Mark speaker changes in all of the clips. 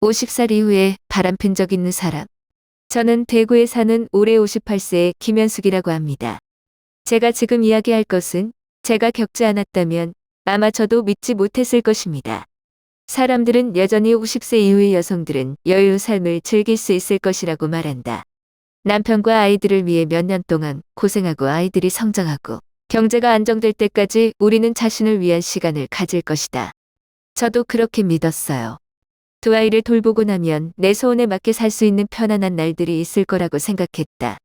Speaker 1: 50살 이후에 바람핀 적 있는 사람. 저는 대구에 사는 올해 58세의 김현숙이라고 합니다. 제가 지금 이야기할 것은 제가 겪지 않았다면 아마 저도 믿지 못했을 것입니다. 사람들은 여전히 50세 이후의 여성들은 여유 삶을 즐길 수 있을 것이라고 말한다. 남편과 아이들을 위해 몇 년 동안 고생하고 아이들이 성장하고 경제가 안정될 때까지 우리는 자신을 위한 시간을 가질 것이다. 저도 그렇게 믿었어요. 두 아이를 돌보고 나면 내 소원에 맞게 살 수 있는 편안한 날들이 있을 거라고 생각했다.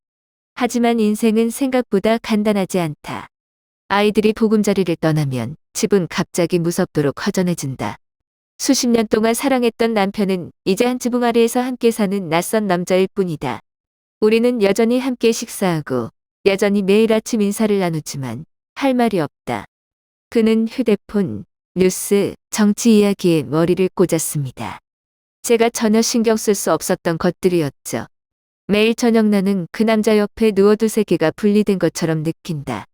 Speaker 1: 하지만 인생은 생각보다 간단하지 않다. 아이들이 보금자리를 떠나면 집은 갑자기 무섭도록 허전해진다. 수십 년 동안 사랑했던 남편은 이제 한 지붕 아래에서 함께 사는 낯선 남자일 뿐이다. 우리는 여전히 함께 식사하고 여전히 매일 아침 인사를 나누지만 할 말이 없다. 그는 휴대폰, 뉴스, 정치 이야기에 머리를 꽂았습니다. 제가 전혀 신경 쓸 수 없었던 것들이었죠. 매일 저녁 나는 그 남자 옆에 누워두세 개가 분리된 것처럼 느낀다.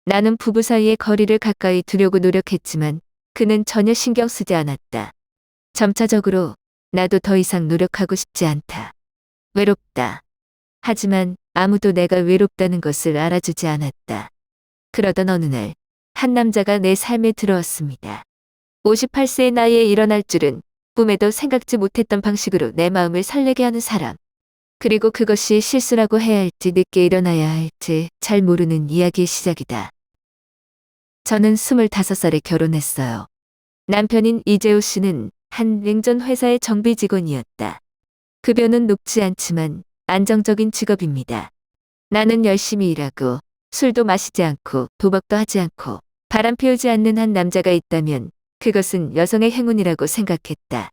Speaker 1: 나는 부부 사이의 거리를 가까이 두려고 노력했지만 그는 전혀 신경 쓰지 않았다. 점차적으로 나도 더 이상 노력하고 싶지 않다. 외롭다. 하지만 아무도 내가 외롭다는 것을 알아주지 않았다. 그러던 어느 날, 한 남자가 내 삶에 들어왔습니다. 58세의 나이에 일어날 줄은 꿈에도 생각지 못했던 방식으로 내 마음을 설레게 하는 사람. 그리고 그것이 실수라고 해야 할지 늦게 일어나야 할지 잘 모르는 이야기의 시작이다. 저는 25살에 결혼했어요. 남편인 이재호 씨는 한 냉전 회사의 정비 직원이었다. 급여는 높지 않지만 안정적인 직업입니다. 나는 열심히 일하고 술도 마시지 않고 도박도 하지 않고 바람 피우지 않는 한 남자가 있다면 그것은 여성의 행운이라고 생각했다.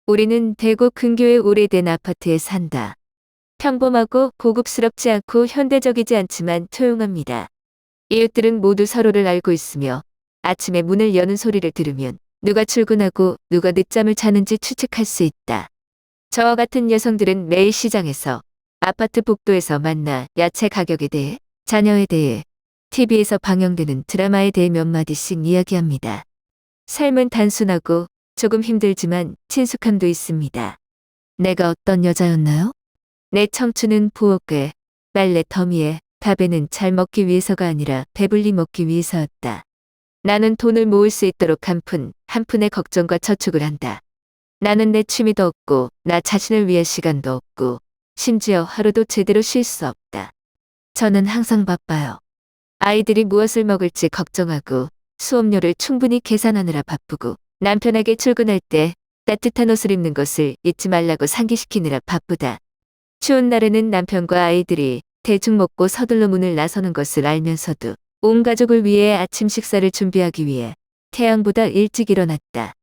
Speaker 1: 우리는 대구 근교의 오래된 아파트에 산다. 평범하고 고급스럽지 않고 현대적이지 않지만 조용합니다. 이웃들은 모두 서로를 알고 있으며 아침에 문을 여는 소리를 들으면 누가 출근하고 누가 늦잠을 자는지 추측할 수 있다. 저와 같은 여성들은 매일 시장에서 아파트 복도에서 만나 야채 가격에 대해, 자녀에 대해, TV에서 방영되는 드라마에 대해 몇 마디씩 이야기합니다. 삶은 단순하고 조금 힘들지만 친숙함도 있습니다. 내가 어떤 여자였나요? 내 청춘은 부엌에, 빨래 더미에, 밥에는 잘 먹기 위해서가 아니라 배불리 먹기 위해서였다. 나는 돈을 모을 수 있도록 한 푼 한 푼의 걱정과 저축을 한다. 나는 내 취미도 없고 나 자신을 위한 시간도 없고 심지어 하루도 제대로 쉴 수 없다. 저는 항상 바빠요. 아이들이 무엇을 먹을지 걱정하고 수업료를 충분히 계산하느라 바쁘고 남편에게 출근할 때 따뜻한 옷을 입는 것을 잊지 말라고 상기시키느라 바쁘다. 추운 날에는 남편과 아이들이 대충 먹고 서둘러 문을 나서는 것을 알면서도 온 가족을 위해 아침 식사를 준비하기 위해 태양보다 일찍 일어났다.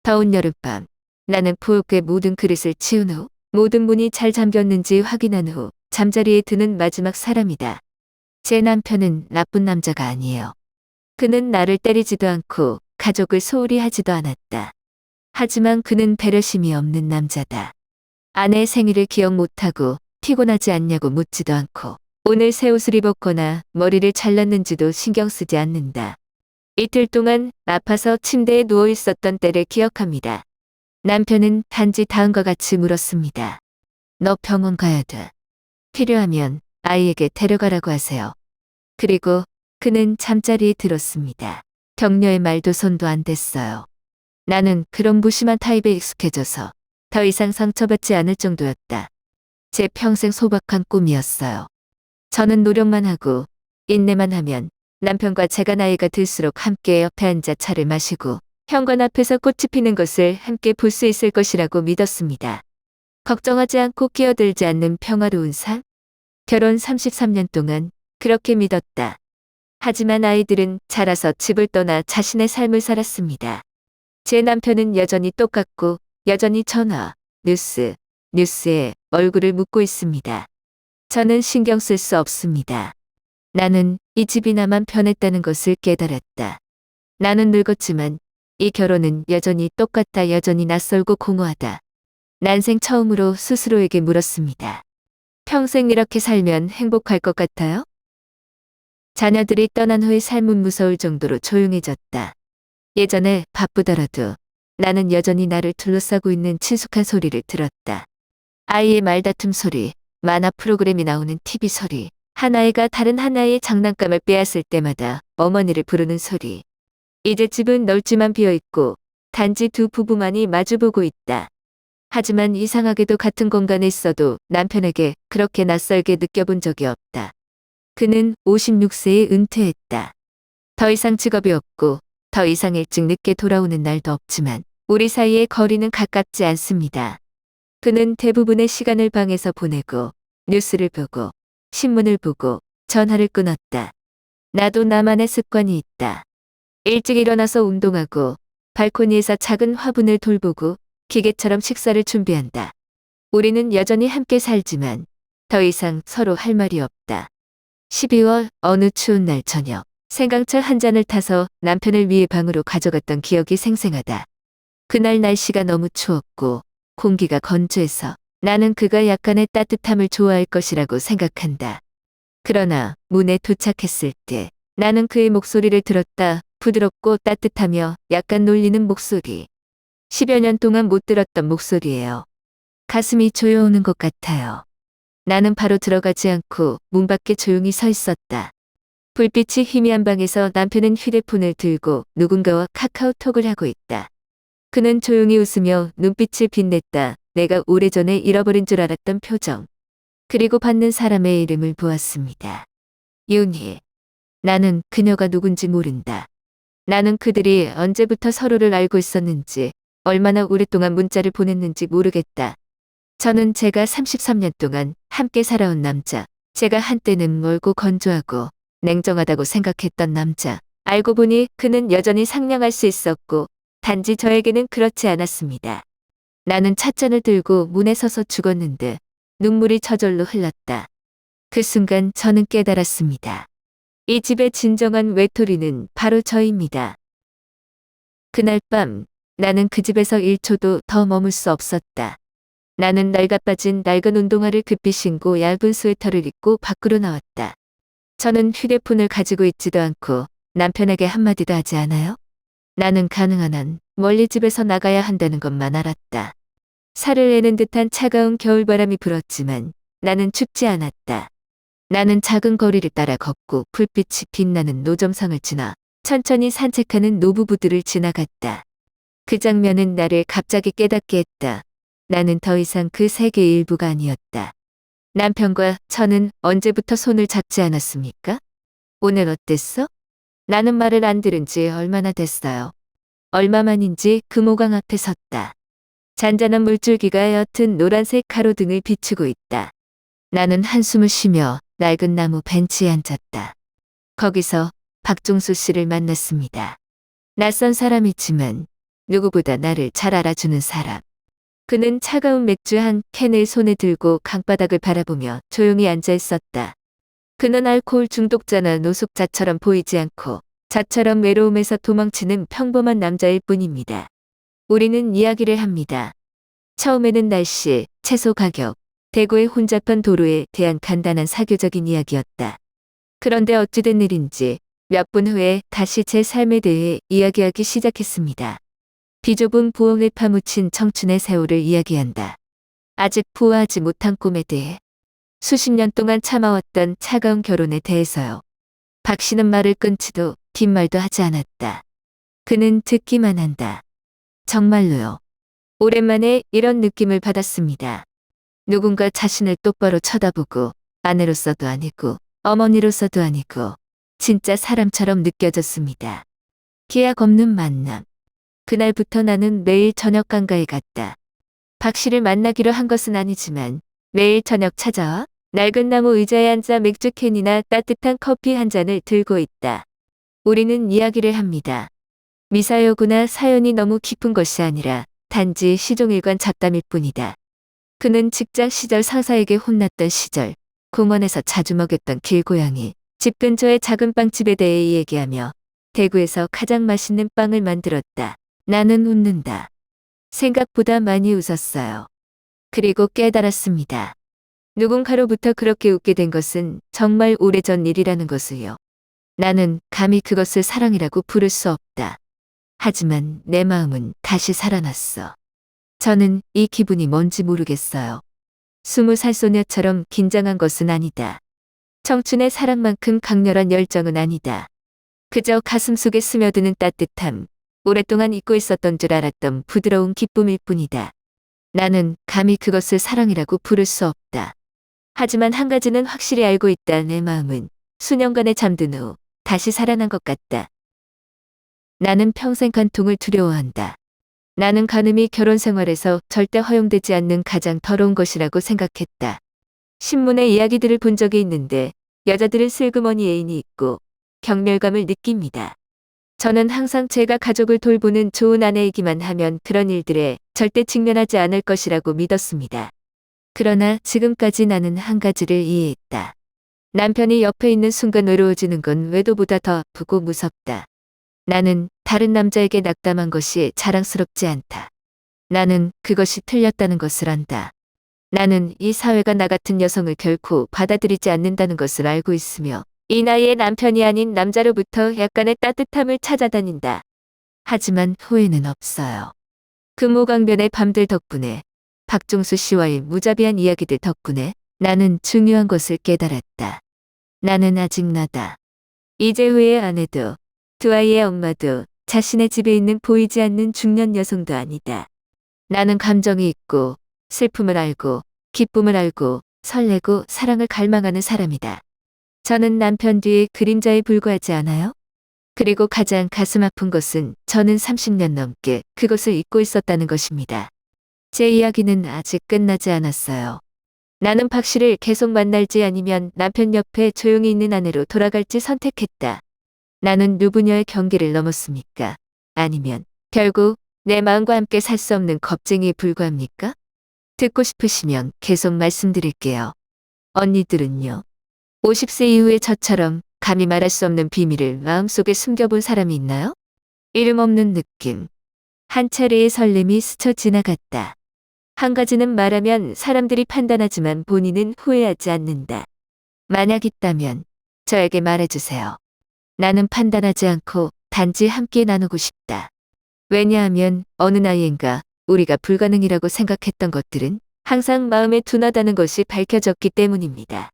Speaker 1: 더운 여름밤, 나는 부엌의 모든 그릇을 치운 후 모든 문이 잘 잠겼는지 확인한 후 잠자리에 드는 마지막 사람이다. 제 남편은 나쁜 남자가 아니에요. 그는 나를 때리지도 않고 가족을 소홀히 하지도 않았다. 하지만 그는 배려심이 없는 남자다. 아내의 생일을 기억 못하고 피곤하지 않냐고 묻지도 않고 오늘 새 옷을 입었거나 머리를 잘랐는지도 신경 쓰지 않는다. 이틀 동안 아파서 침대에 누워 있었던 때를 기억합니다. 남편은 단지 다음과 같이 물었습니다. 너 병원 가야 돼. 필요하면 아이에게 데려가라고 하세요. 그리고 그는 잠자리에 들었습니다. 격려의 말도 손도 안 댔어요. 나는 그런 무심한 타입에 익숙해져서 더 이상 상처받지 않을 정도였다. 제 평생 소박한 꿈이었어요. 저는 노력만 하고 인내만 하면 남편과 제가 나이가 들수록 함께 옆에 앉아 차를 마시고 현관 앞에서 꽃이 피는 것을 함께 볼 수 있을 것이라고 믿었습니다. 걱정하지 않고 끼어들지 않는 평화로운 삶? 결혼 33년 동안 그렇게 믿었다. 하지만 아이들은 자라서 집을 떠나 자신의 삶을 살았습니다. 제 남편은 여전히 똑같고 여전히 전화, 뉴스에 얼굴을 묻고 있습니다. 저는 신경 쓸 수 없습니다. 나는 이 집이 나만 변했다는 것을 깨달았다. 나는 늙었지만 이 결혼은 여전히 똑같다. 여전히 낯설고 공허하다. 난생 처음으로 스스로에게 물었습니다. 평생 이렇게 살면 행복할 것 같아요? 자녀들이 떠난 후의 삶은 무서울 정도로 조용해졌다. 예전에 바쁘더라도 나는 여전히 나를 둘러싸고 있는 친숙한 소리를 들었다. 아이의 말다툼 소리, 만화 프로그램이 나오는 TV 소리, 한 아이가 다른 한 아이의 장난감을 빼앗을 때마다 어머니를 부르는 소리. 이제 집은 넓지만 비어있고 단지 두 부부만이 마주보고 있다. 하지만 이상하게도 같은 공간에 있어도 남편에게 그렇게 낯설게 느껴본 적이 없다. 그는 56세에 은퇴했다. 더 이상 직업이 없고 더 이상 일찍 늦게 돌아오는 날도 없지만 우리 사이의 거리는 가깝지 않습니다. 그는 대부분의 시간을 방에서 보내고 뉴스를 보고 신문을 보고 전화를 끊었다. 나도 나만의 습관이 있다. 일찍 일어나서 운동하고 발코니에서 작은 화분을 돌보고 기계처럼 식사를 준비한다. 우리는 여전히 함께 살지만 더 이상 서로 할 말이 없다. 12월 어느 추운 날 저녁, 생강차 한 잔을 타서 남편을 위해 방으로 가져갔던 기억이 생생하다. 그날 날씨가 너무 추웠고 공기가 건조해서 나는 그가 약간의 따뜻함을 좋아할 것이라고 생각한다. 그러나 문에 도착했을 때 나는 그의 목소리를 들었다. 부드럽고 따뜻하며 약간 놀리는 목소리. 10여 년 동안 못 들었던 목소리예요. 가슴이 조여오는 것 같아요. 나는 바로 들어가지 않고 문 밖에 조용히 서 있었다. 불빛이 희미한 방에서 남편은 휴대폰을 들고 누군가와 카카오톡을 하고 있다. 그는 조용히 웃으며 눈빛을 빛냈다. 내가 오래전에 잃어버린 줄 알았던 표정. 그리고 받는 사람의 이름을 보았습니다. 윤희. 나는 그녀가 누군지 모른다. 나는 그들이 언제부터 서로를 알고 있었는지, 얼마나 오랫동안 문자를 보냈는지 모르겠다. 저는 제가 33년 동안 함께 살아온 남자, 제가 한때는 멀고 건조하고 냉정하다고 생각했던 남자, 알고 보니 그는 여전히 상냥할 수 있었고 단지 저에게는 그렇지 않았습니다. 나는 찻잔을 들고 문에 서서 죽었는데 눈물이 저절로 흘렀다. 그 순간 저는 깨달았습니다. 이 집의 진정한 외톨이는 바로 저입니다. 그날 밤 나는 그 집에서 1초도 더 머물 수 없었다. 나는 낡아빠진 낡은 운동화를 급히 신고 얇은 스웨터를 입고 밖으로 나왔다. 저는 휴대폰을 가지고 있지도 않고 남편에게 한마디도 하지 않아요? 나는 가능한 한 멀리 집에서 나가야 한다는 것만 알았다. 살을 내는 듯한 차가운 겨울바람이 불었지만 나는 춥지 않았다. 나는 작은 거리를 따라 걷고 불빛이 빛나는 노점상을 지나 천천히 산책하는 노부부들을 지나갔다. 그 장면은 나를 갑자기 깨닫게 했다. 나는 더 이상 그 세계의 일부가 아니었다. 남편과 저는 언제부터 손을 잡지 않았습니까? 오늘 어땠어? 나는 말을 안 들은 지 얼마나 됐어요. 얼마만인지 금호강 앞에 섰다. 잔잔한 물줄기가 옅은 노란색 가로등을 비추고 있다. 나는 한숨을 쉬며 낡은 나무 벤치에 앉았다. 거기서 박종수 씨를 만났습니다. 낯선 사람이지만 누구보다 나를 잘 알아주는 사람. 그는 차가운 맥주 한 캔을 손에 들고 강바닥을 바라보며 조용히 앉아 있었다. 그는 알코올 중독자나 노숙자처럼 보이지 않고 저처럼 외로움에서 도망치는 평범한 남자일 뿐입니다. 우리는 이야기를 합니다. 처음에는 날씨, 채소 가격, 대구의 혼잡한 도로에 대한 간단한 사교적인 이야기였다. 그런데 어찌된 일인지 몇 분 후에 다시 제 삶에 대해 이야기하기 시작했습니다. 비좁은 부엌에 파묻힌 청춘의 세월을 이야기한다. 아직 부화하지 못한 꿈에 대해, 수십 년 동안 참아왔던 차가운 결혼에 대해서요. 박 씨는 말을 끊지도 뒷말도 하지 않았다. 그는 듣기만 한다. 정말로요. 오랜만에 이런 느낌을 받았습니다. 누군가 자신을 똑바로 쳐다보고 아내로서도 아니고 어머니로서도 아니고 진짜 사람처럼 느껴졌습니다. 기약 없는 만남. 그날부터 나는 매일 저녁 강가에 갔다. 박 씨를 만나기로 한 것은 아니지만 매일 저녁 찾아와 낡은 나무 의자에 앉아 맥주캔이나 따뜻한 커피 한 잔을 들고 있다. 우리는 이야기를 합니다. 미사여구나 사연이 너무 깊은 것이 아니라 단지 시종일관 잡담일 뿐이다. 그는 직장 시절 상사에게 혼났던 시절, 공원에서 자주 먹였던 길고양이, 집 근처의 작은 빵집에 대해 얘기하며 대구에서 가장 맛있는 빵을 만들었다. 나는 웃는다. 생각보다 많이 웃었어요. 그리고 깨달았습니다. 누군가로부터 그렇게 웃게 된 것은 정말 오래전 일이라는 것을요. 나는 감히 그것을 사랑이라고 부를 수 없다. 하지만 내 마음은 다시 살아났어. 저는 이 기분이 뭔지 모르겠어요. 20살 소녀처럼 긴장한 것은 아니다. 청춘의 사랑만큼 강렬한 열정은 아니다. 그저 가슴속에 스며드는 따뜻함, 오랫동안 잊고 있었던 줄 알았던 부드러운 기쁨일 뿐이다. 나는 감히 그것을 사랑이라고 부를 수 없다. 하지만 한 가지는 확실히 알고 있다. 내 마음은 수년간의 잠든 후 다시 살아난 것 같다. 나는 평생 간통을 두려워한다. 나는 간음이 결혼 생활에서 절대 허용되지 않는 가장 더러운 것이라고 생각했다. 신문의 이야기들을 본 적이 있는데 여자들은 슬그머니 애인이 있고 경멸감을 느낍니다. 저는 항상 제가 가족을 돌보는 좋은 아내이기만 하면 그런 일들에 절대 직면하지 않을 것이라고 믿었습니다. 그러나 지금까지 나는 한 가지를 이해했다. 남편이 옆에 있는 순간 외로워지는 건 외도보다 더 아프고 무섭다. 나는 다른 남자에게 낙담한 것이 자랑스럽지 않다. 나는 그것이 틀렸다는 것을 안다. 나는 이 사회가 나 같은 여성을 결코 받아들이지 않는다는 것을 알고 있으며 이 나이에 남편이 아닌 남자로부터 약간의 따뜻함을 찾아다닌다. 하지만 후회는 없어요. 금호강변의 밤들 덕분에 박종수 씨와의 무자비한 이야기들 덕분에 나는 중요한 것을 깨달았다. 나는 아직 나다. 이재후의 아내도 두 아이의 엄마도 자신의 집에 있는 보이지 않는 중년 여성도 아니다. 나는 감정이 있고 슬픔을 알고 기쁨을 알고 설레고 사랑을 갈망하는 사람이다. 저는 남편 뒤에 그림자에 불과하지 않아요? 그리고 가장 가슴 아픈 것은 저는 30년 넘게 그것을 잊고 있었다는 것입니다. 제 이야기는 아직 끝나지 않았어요. 나는 박 씨를 계속 만날지 아니면 남편 옆에 조용히 있는 아내로 돌아갈지 선택했다. 나는 누구녀의 경계를 넘었습니까? 아니면 결국 내 마음과 함께 살 수 없는 겁쟁이에 불과합니까? 듣고 싶으시면 계속 말씀드릴게요. 언니들은요? 50세 이후의 저처럼 감히 말할 수 없는 비밀을 마음속에 숨겨본 사람이 있나요? 이름 없는 느낌. 한 차례의 설렘이 스쳐 지나갔다. 한 가지는 말하면 사람들이 판단하지만 본인은 후회하지 않는다. 만약 있다면 저에게 말해주세요. 나는 판단하지 않고 단지 함께 나누고 싶다. 왜냐하면 어느 나이엔가 우리가 불가능이라고 생각했던 것들은 항상 마음에 둔하다는 것이 밝혀졌기 때문입니다.